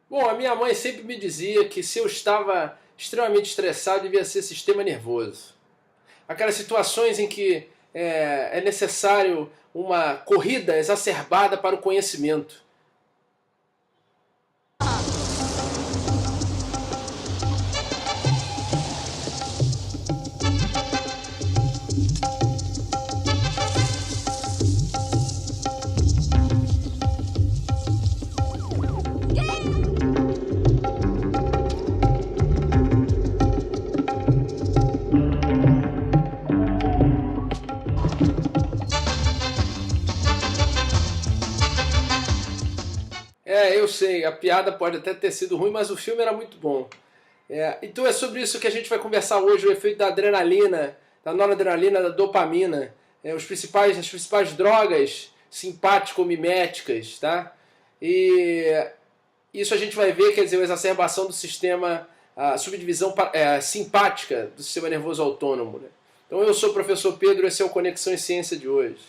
Bom, a minha mãe sempre me dizia que se eu estava extremamente estressado, devia ser sistema nervoso. Aquelas situações em que é necessário uma corrida exacerbada para o conhecimento. Eu sei, a piada pode até ter sido ruim, mas o filme era muito bom. Então é sobre isso que a gente vai conversar hoje, o efeito da adrenalina, da noradrenalina, da dopamina, as principais drogas simpático-miméticas, tá? E isso a gente vai ver, quer dizer, a exacerbação do sistema, a subdivisão simpática do sistema nervoso autônomo. Né? Então eu sou o professor Pedro, esse é o Conexão em Ciência de hoje.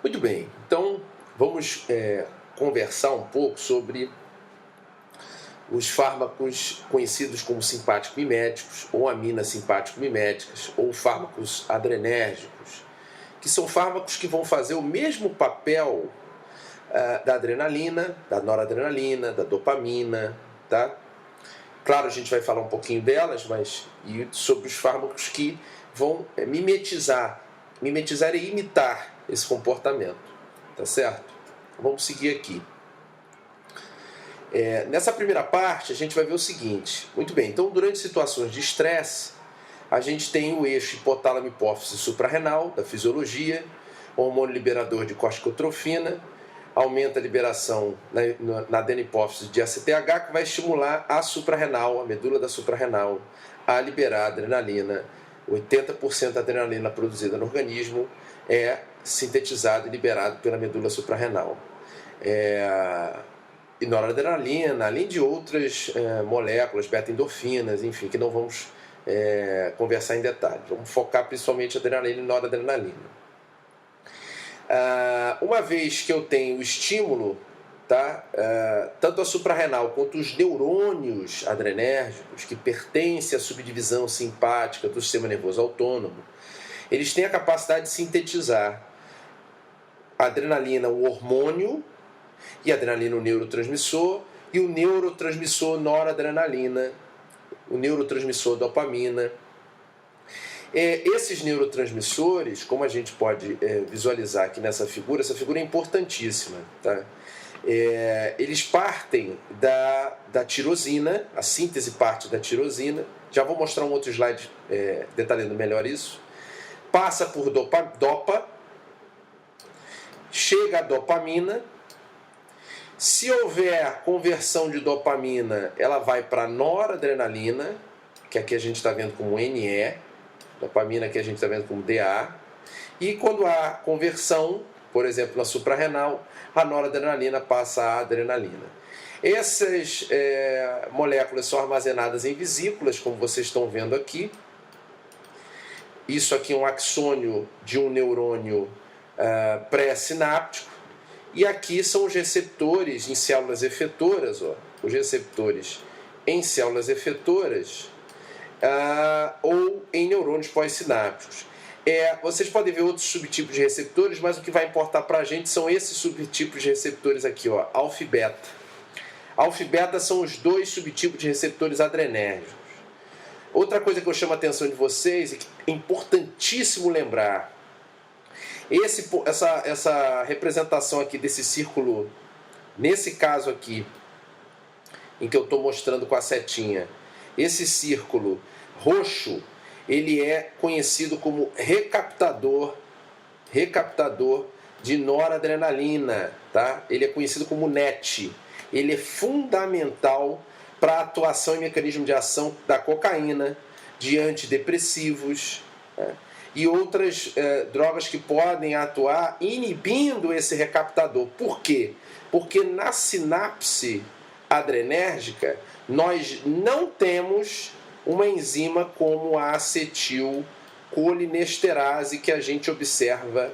Muito bem, então vamos conversar um pouco sobre os fármacos conhecidos como simpático-miméticos ou amina-simpático-miméticas ou fármacos adrenérgicos, que são fármacos que vão fazer o mesmo papel da adrenalina, da noradrenalina, da dopamina, tá? Claro, a gente vai falar um pouquinho delas, mas e sobre os fármacos que vão mimetizar e imitar esse comportamento, tá certo? Vamos seguir aqui. Nessa primeira parte, a gente vai ver o seguinte. Muito bem, então durante situações de estresse, a gente tem o eixo hipotálamo-hipófise suprarrenal, da fisiologia, hormônio liberador de corticotrofina, aumenta a liberação na adenopófise de ACTH, que vai estimular a suprarrenal, a medula da suprarrenal, a liberar adrenalina. 80% da adrenalina produzida no organismo é sintetizado e liberado pela medula suprarrenal. E noradrenalina, além de outras moléculas, beta-endorfinas, enfim, que não vamos conversar em detalhe. Vamos focar principalmente adrenalina e noradrenalina. Uma vez que eu tenho o estímulo, tá? Tanto a suprarrenal quanto os neurônios adrenérgicos, que pertencem à subdivisão simpática do sistema nervoso autônomo, eles têm a capacidade de sintetizar a adrenalina, o hormônio, e a adrenalina, o neurotransmissor, e o neurotransmissor noradrenalina, o neurotransmissor dopamina. Esses neurotransmissores, como a gente pode visualizar aqui nessa figura, essa figura é importantíssima, tá? Eles partem da tirosina, a síntese parte da tirosina. Já vou mostrar um outro slide detalhando melhor isso. Passa por dopa, chega a dopamina. Se houver conversão de dopamina, ela vai para noradrenalina, que aqui a gente está vendo como NE, dopamina que a gente está vendo como DA, e quando há conversão, por exemplo, na suprarrenal, a noradrenalina passa a adrenalina. Essas moléculas são armazenadas em vesículas, como vocês estão vendo aqui. Isso aqui é um axônio de um neurônio pré-sináptico, e aqui são os receptores em células efetoras, os receptores em células efetoras, ou em neurônios pós-sinápticos. Vocês podem ver outros subtipos de receptores, mas o que vai importar para a gente são esses subtipos de receptores aqui, alfa e beta. Alfa e beta são os dois subtipos de receptores adrenérgicos. Outra coisa que eu chamo a atenção de vocês, e que é importantíssimo lembrar, essa representação aqui desse círculo, nesse caso aqui, em que eu estou mostrando com a setinha, esse círculo roxo, ele é conhecido como recaptador de noradrenalina, tá? Ele é conhecido como NET. Ele é fundamental para a atuação e mecanismo de ação da cocaína, de antidepressivos, né? E outras drogas que podem atuar inibindo esse recaptador. Por quê? Porque na sinapse adrenérgica, nós não temos uma enzima como a acetilcolinesterase que a gente observa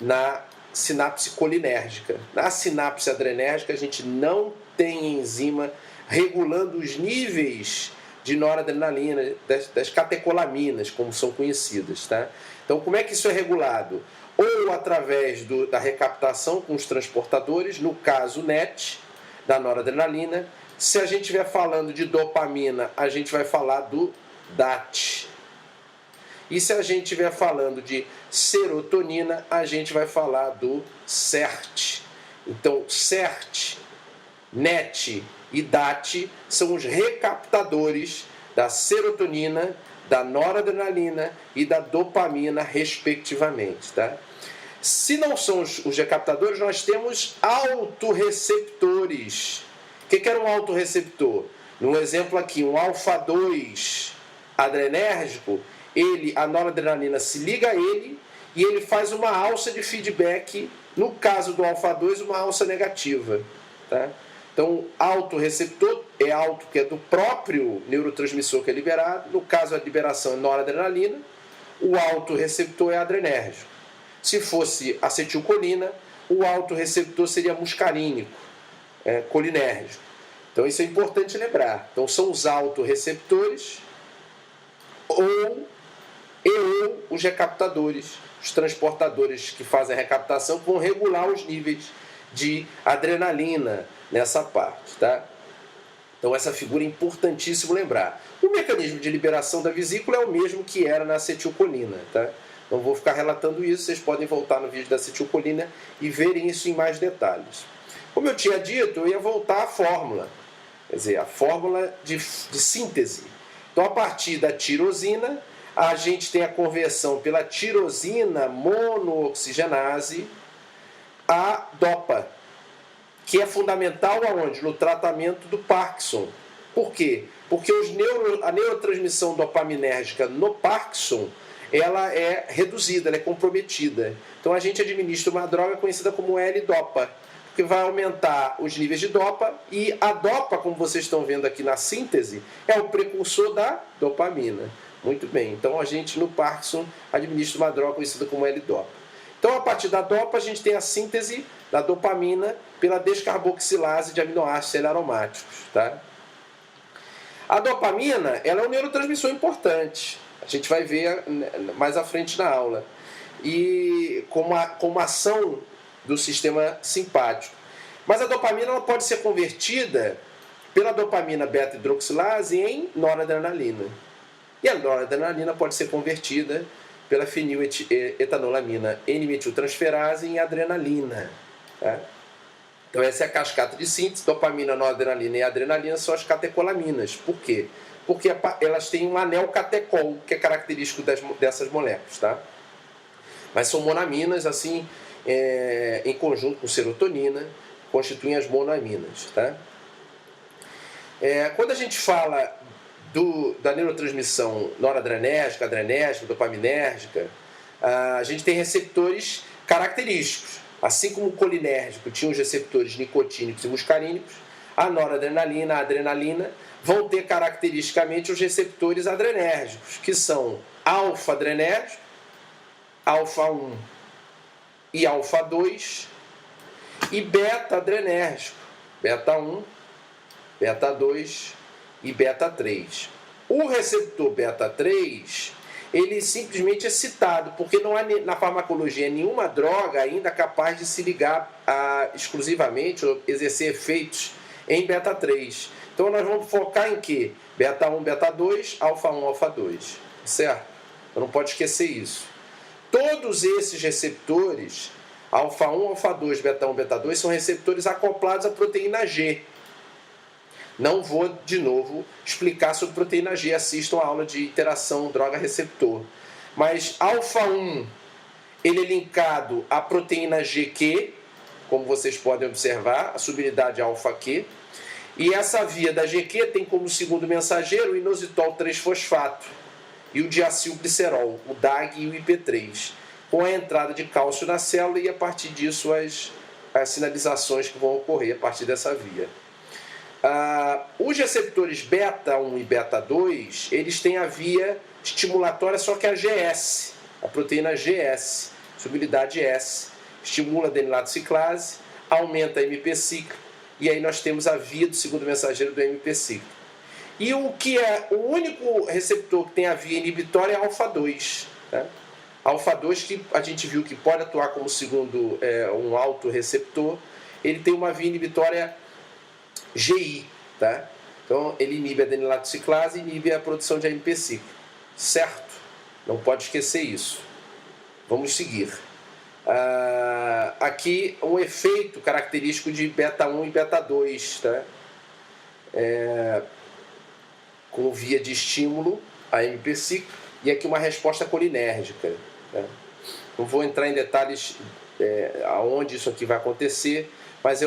na sinapse colinérgica. Na sinapse adrenérgica, a gente não tem enzima regulando os níveis de noradrenalina, das catecolaminas, como são conhecidas. Tá? Então, como é que isso é regulado? Ou através da recaptação com os transportadores, no caso NET, da noradrenalina. Se a gente estiver falando de dopamina, a gente vai falar do DAT. E se a gente estiver falando de serotonina, a gente vai falar do SERT. Então, SERT, NET e DAT são os recaptadores da serotonina, da noradrenalina e da dopamina, respectivamente. Tá? Se não são os recaptadores, nós temos autorreceptores. O que era um autorreceptor? No exemplo aqui, um alfa-2 adrenérgico, a noradrenalina se liga a ele e ele faz uma alça de feedback, no caso do alfa-2, uma alça negativa. Tá? Então, autorreceptor é auto, que é do próprio neurotransmissor que é liberado. No caso, a liberação é noradrenalina. O autorreceptor é adrenérgico. Se fosse acetilcolina, o autorreceptor seria muscarínico, colinérgico. Então, isso é importante lembrar. Então, são os autorreceptores ou os recaptadores, os transportadores que fazem a recaptação, vão regular os níveis de adrenalina nessa parte, tá? Então essa figura é importantíssimo lembrar. O mecanismo de liberação da vesícula é o mesmo que era na acetilcolina, tá? Não vou ficar relatando isso, vocês podem voltar no vídeo da acetilcolina e verem isso em mais detalhes. Como eu tinha dito, eu ia voltar à fórmula, quer dizer, a fórmula de síntese. Então a partir da tirosina, a gente tem a conversão pela tirosina monooxigenase a DOPA, que é fundamental aonde? No tratamento do Parkinson. Por quê? Porque a neurotransmissão dopaminérgica no Parkinson, ela é reduzida, ela é comprometida. Então a gente administra uma droga conhecida como L-DOPA, que vai aumentar os níveis de DOPA, e a DOPA, como vocês estão vendo aqui na síntese, é o precursor da dopamina. Muito bem, então a gente no Parkinson administra uma droga conhecida como L-DOPA. Então, a partir da DOPA, a gente tem a síntese da dopamina pela descarboxilase de aminoácidos aromáticos. Tá? A dopamina, ela é um neurotransmissor importante. A gente vai ver mais à frente na aula. E como ação do sistema simpático. Mas a dopamina ela pode ser convertida pela dopamina beta-hidroxilase em noradrenalina. E a noradrenalina pode ser convertida pela feniletanolamina N-metiltransferase em adrenalina. Tá? Então essa é a cascata de síntese. Dopamina, noradrenalina e adrenalina são as catecolaminas. Por quê? Porque elas têm um anel catecol, que é característico dessas moléculas. Tá? Mas são monaminas, assim, em conjunto com serotonina, constituem as monaminas. Tá? Quando a gente fala da neurotransmissão noradrenérgica, adrenérgica, dopaminérgica, a gente tem receptores característicos. Assim como o colinérgico tinha os receptores nicotínicos e muscarínicos, a noradrenalina, a adrenalina, vão ter caracteristicamente os receptores adrenérgicos, que são alfa-adrenérgico, alfa-1 e alfa-2, e beta-adrenérgico, beta-1, beta-2 e beta-3. O receptor beta-3, ele simplesmente é citado, porque não há na farmacologia nenhuma droga ainda capaz de se ligar exclusivamente ou exercer efeitos em beta-3. Então nós vamos focar em quê? Beta-1, beta-2, alfa-1, alfa-2. Certo? Então não pode esquecer isso. Todos esses receptores, alfa-1, alfa-2, beta-1, beta-2, são receptores acoplados à proteína G. Não vou, de novo, explicar sobre proteína G. Assistam a aula de interação droga-receptor. Mas alfa-1, ele é linkado à proteína GQ, como vocês podem observar, a subunidade alfa-Q. E essa via da GQ tem como segundo mensageiro o inositol 3-fosfato e o diacilglicerol, o DAG e o IP3, com a entrada de cálcio na célula e, a partir disso, as sinalizações que vão ocorrer a partir dessa via. Os receptores beta 1 e beta 2, eles têm a via estimulatória, só que a GS, a proteína GS, solubilidade S, estimula a adenilato ciclase, aumenta a MP ciclo, e aí nós temos a via do segundo mensageiro do MP ciclo. E o que é o único receptor que tem a via inibitória é a alfa 2. Tá? Alfa 2, que a gente viu que pode atuar como segundo um autorreceptor, ele tem uma via inibitória GI. Tá? Então ele inibe a adenilato ciclase e inibe a produção de AMP ciclo. Certo? Não pode esquecer isso. Vamos seguir. Aqui um efeito característico de beta 1 e beta 2, tá? Com via de estímulo a MP ciclo, e aqui uma resposta colinérgica. Né? Não vou entrar em detalhes aonde isso aqui vai acontecer, mas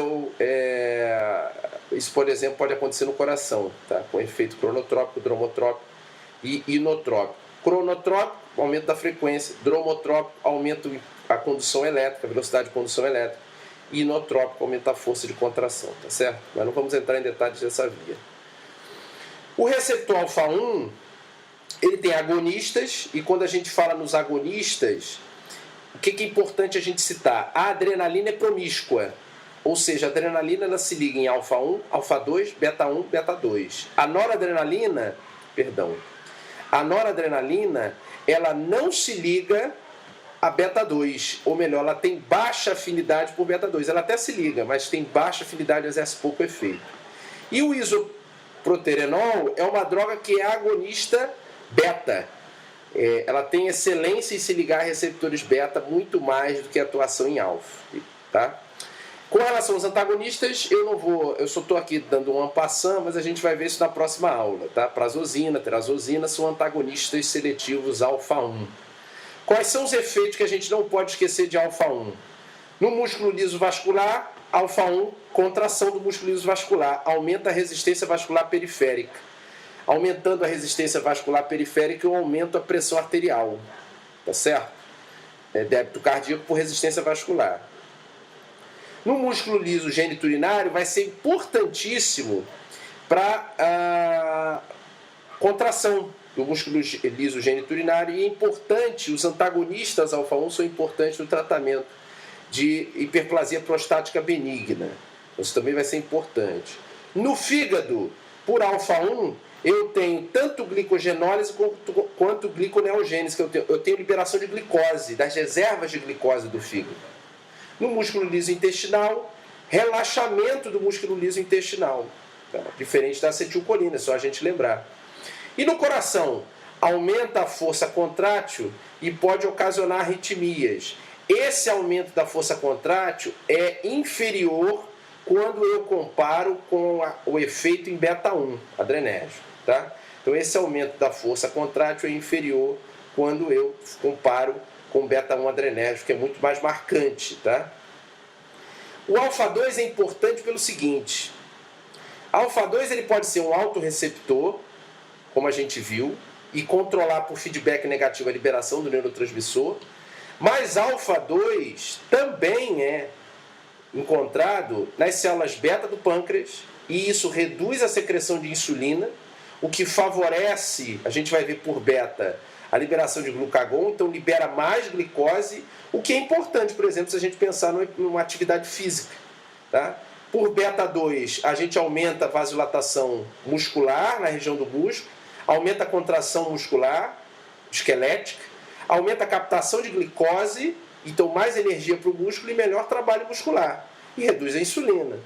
isso, por exemplo, pode acontecer no coração, tá? Com efeito cronotrópico, dromotrópico e inotrópico. Cronotrópico, aumento da frequência; dromotrópico, aumento a condução elétrica, a velocidade de condução elétrica; e inotrópico, aumenta a força de contração, tá certo? Mas não vamos entrar em detalhes dessa via. O receptor alfa 1, ele tem agonistas, e quando a gente fala nos agonistas, o que é importante a gente citar? A adrenalina é promíscua, ou seja, a adrenalina ela se liga em alfa 1, alfa 2, beta 1, beta 2. A noradrenalina, ela não se liga a beta 2, ou melhor, ela tem baixa afinidade por beta 2. Ela até se liga, mas tem baixa afinidade e exerce pouco efeito. E o isoproterenol é uma droga que é agonista beta. Ela tem excelência em se ligar a receptores beta muito mais do que a atuação em alfa. Tá? Com relação aos antagonistas, eu só estou aqui dando um en passant, mas a gente vai ver isso na próxima aula. Tá? Prazosina, terazosina são antagonistas seletivos alfa 1. Quais são os efeitos que a gente não pode esquecer de alfa 1? No músculo liso vascular, alfa 1, contração do músculo liso vascular, aumenta a resistência vascular periférica. Aumentando a resistência vascular periférica, eu aumento a pressão arterial. Tá certo? Débito cardíaco por resistência vascular. No músculo liso geniturinário, vai ser importantíssimo para a contração do músculo liso geniturinário, e é importante, os antagonistas alfa 1 são importantes no tratamento de hiperplasia prostática benigna. Isso também vai ser importante. No fígado, por alfa 1, eu tenho tanto glicogenólise quanto gliconeogênese, que eu tenho liberação de glicose, das reservas de glicose do fígado. No músculo liso intestinal, relaxamento do músculo liso intestinal. Tá? Diferente da acetilcolina, é só a gente lembrar. E no coração, aumenta a força contrátil e pode ocasionar arritmias. Esse aumento da força contrátil é inferior quando eu comparo com o efeito em beta 1, adrenérgico. Tá? Então esse aumento da força contrátil é inferior quando eu comparo com beta 1 adrenérgico, que é muito mais marcante. Tá? O alfa 2 é importante pelo seguinte: alfa 2 ele pode ser um autorreceptor, como a gente viu, e controlar por feedback negativo a liberação do neurotransmissor, mas alfa 2 também é encontrado nas células beta do pâncreas, e isso reduz a secreção de insulina, o que favorece, a gente vai ver por beta, a liberação de glucagon, então libera mais glicose, o que é importante, por exemplo, se a gente pensar numa atividade física. Tá? Por beta 2, a gente aumenta a vasodilatação muscular na região do músculo, aumenta a contração muscular, esquelética, aumenta a captação de glicose, então mais energia para o músculo e melhor trabalho muscular, e reduz a insulina.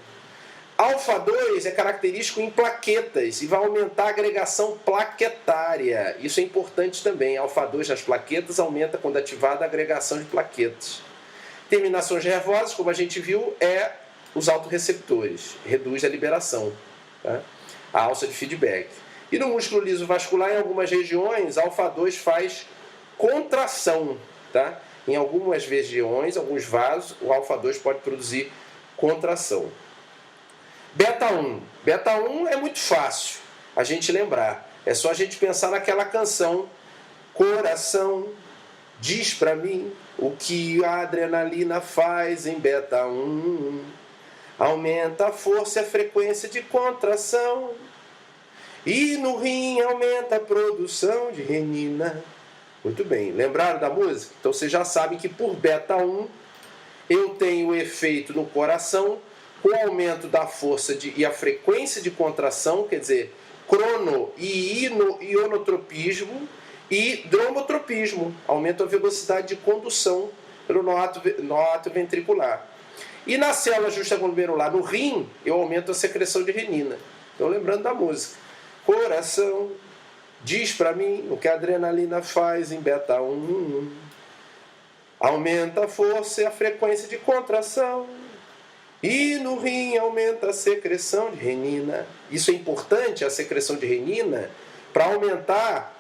Alfa 2 é característico em plaquetas e vai aumentar a agregação plaquetária. Isso é importante também. Alfa 2 nas plaquetas aumenta, quando ativada, a agregação de plaquetas. Terminações nervosas, como a gente viu, é os autorreceptores. Reduz a liberação, tá? A alça de feedback. E no músculo liso vascular, em algumas regiões, alfa 2 faz contração. Tá? Em algumas regiões, alguns vasos, o alfa 2 pode produzir contração. Beta 1. Beta 1 é muito fácil a gente lembrar. É só a gente pensar naquela canção: coração, diz pra mim o que a adrenalina faz em beta 1. aumenta a força e a frequência de contração. E no rim aumenta a produção de renina. Muito bem, lembraram da música? Então vocês já sabem que por beta 1 eu tenho o efeito no coração com o aumento da força e a frequência de contração, quer dizer, crono e ionotropismo e dromotropismo, aumenta a velocidade de condução pelo nó ato ventricular. E na célula justaglomerular, no rim, eu aumento a secreção de renina. Então lembrando da música. Coração, diz para mim o que a adrenalina faz em beta 1. Aumenta a força e a frequência de contração. E no rim aumenta a secreção de renina. Isso é importante, a secreção de renina, para aumentar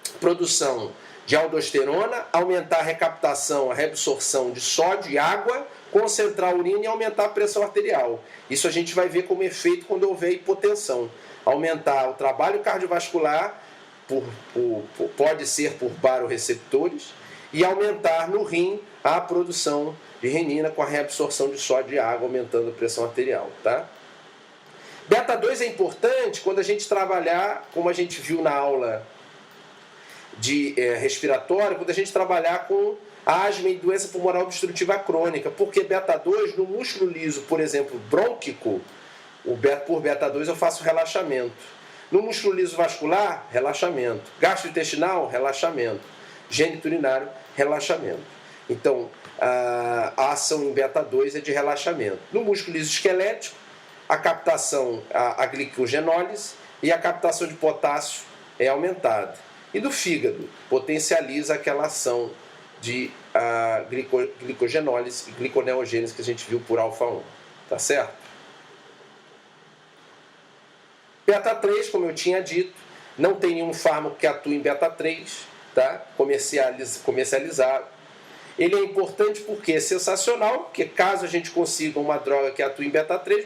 a produção de aldosterona, aumentar a recaptação, a reabsorção de sódio e água, concentrar a urina e aumentar a pressão arterial. Isso a gente vai ver como efeito quando houver hipotensão. Aumentar o trabalho cardiovascular, pode ser por baroreceptores, e aumentar no rim a produção de renina com a reabsorção de sódio e água, aumentando a pressão arterial. Tá? Beta 2 é importante quando a gente trabalhar, como a gente viu na aula de respiratória, quando a gente trabalhar com asma e doença pulmonar obstrutiva crônica, porque beta 2 no músculo liso, por exemplo, brônquico, por beta 2 eu faço relaxamento. No músculo liso vascular, relaxamento. Gastrointestinal, relaxamento. Geniturinário, relaxamento. Então, a ação em beta 2 é de relaxamento. No músculo liso esquelético, a captação, a glicogenólise e a captação de potássio é aumentada. E do fígado, potencializa aquela ação de glicogenólise e gliconeogênese que a gente viu por alfa 1. Tá certo? Beta 3, como eu tinha dito, não tem nenhum fármaco que atue em beta 3, tá? Comercializado. Ele é importante porque é sensacional, porque caso a gente consiga uma droga que atue em beta 3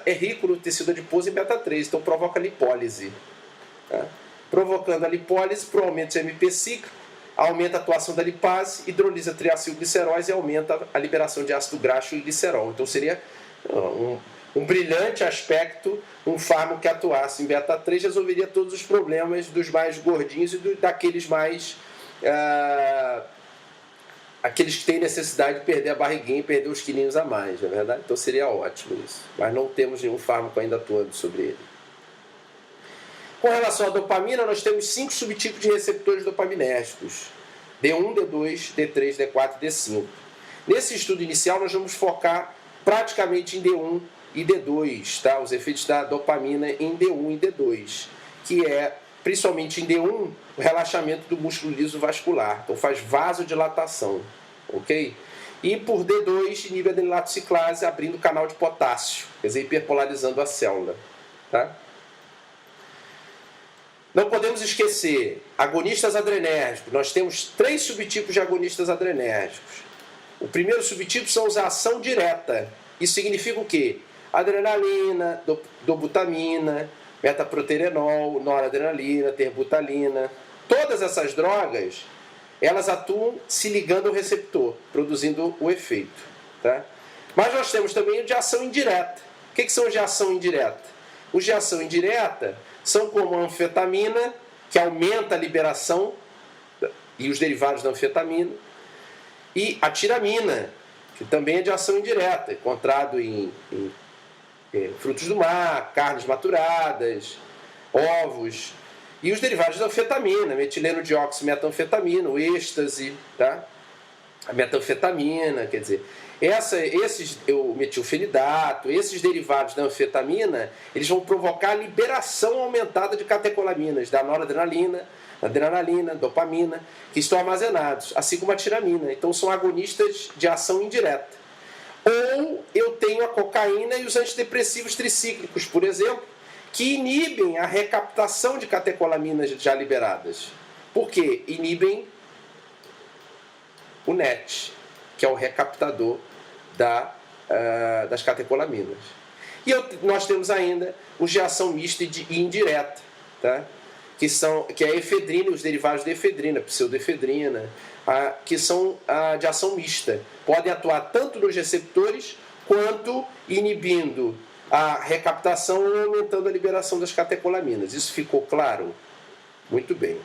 é rico no tecido adiposo em beta 3, então provoca lipólise. Tá? Provocando a lipólise por aumento do MP cíclico, aumenta a atuação da lipase, hidrolisa triacilglicerose e aumenta a liberação de ácido graxo e glicerol. Então seria um brilhante aspecto, um fármaco que atuasse em beta 3 resolveria todos os problemas dos mais gordinhos e daqueles mais... aqueles que têm necessidade de perder a barriguinha e perder os quilinhos a mais, não é verdade? Então seria ótimo isso. Mas não temos nenhum fármaco ainda atuando sobre ele. Com relação à dopamina, nós temos 5 subtipos de receptores dopaminérgicos. D1, D2, D3, D4 e D5. Nesse estudo inicial, nós vamos focar praticamente em D1 e D2, tá? Os efeitos da dopamina em D1 e D2, que é, principalmente em D1, o relaxamento do músculo liso vascular. Então faz vasodilatação, ok? E por D2, inibe a adenilatociclase, abrindo o canal de potássio, quer dizer, hiperpolarizando a célula, tá? Não podemos esquecer, agonistas adrenérgicos. Nós temos 3 subtipos de agonistas adrenérgicos. O primeiro subtipo são os a ação direta. Isso significa o quê? Adrenalina, dobutamina, metaproterenol, noradrenalina, terbutalina. Todas essas drogas, elas atuam se ligando ao receptor, produzindo o efeito. Tá? Mas nós temos também o de ação indireta. O que são os de ação indireta? Os de ação indireta são como a anfetamina, que aumenta a liberação, e os derivados da anfetamina, e a tiramina, que também é de ação indireta, encontrado em frutos do mar, carnes maturadas, ovos, e os derivados da anfetamina, metileno dioximetanfetamina, o êxtase, tá? A metanfetamina, quer dizer, o metilfenidato, esses derivados da anfetamina, eles vão provocar a liberação aumentada de catecolaminas, da noradrenalina, adrenalina, dopamina, que estão armazenados, assim como a tiramina. Então são agonistas de ação indireta. Ou eu tenho a cocaína e os antidepressivos tricíclicos, por exemplo, que inibem a recaptação de catecolaminas já liberadas. Por quê? Inibem o NET, que é o recaptador das catecolaminas. E nós temos ainda os de ação mista e indireta, tá? que é a efedrina e os derivados de efedrina, pseudoefedrina, que são de ação mista. Podem atuar tanto nos receptores quanto inibindo a recaptação ou aumentando a liberação das catecolaminas. Isso ficou claro? Muito bem.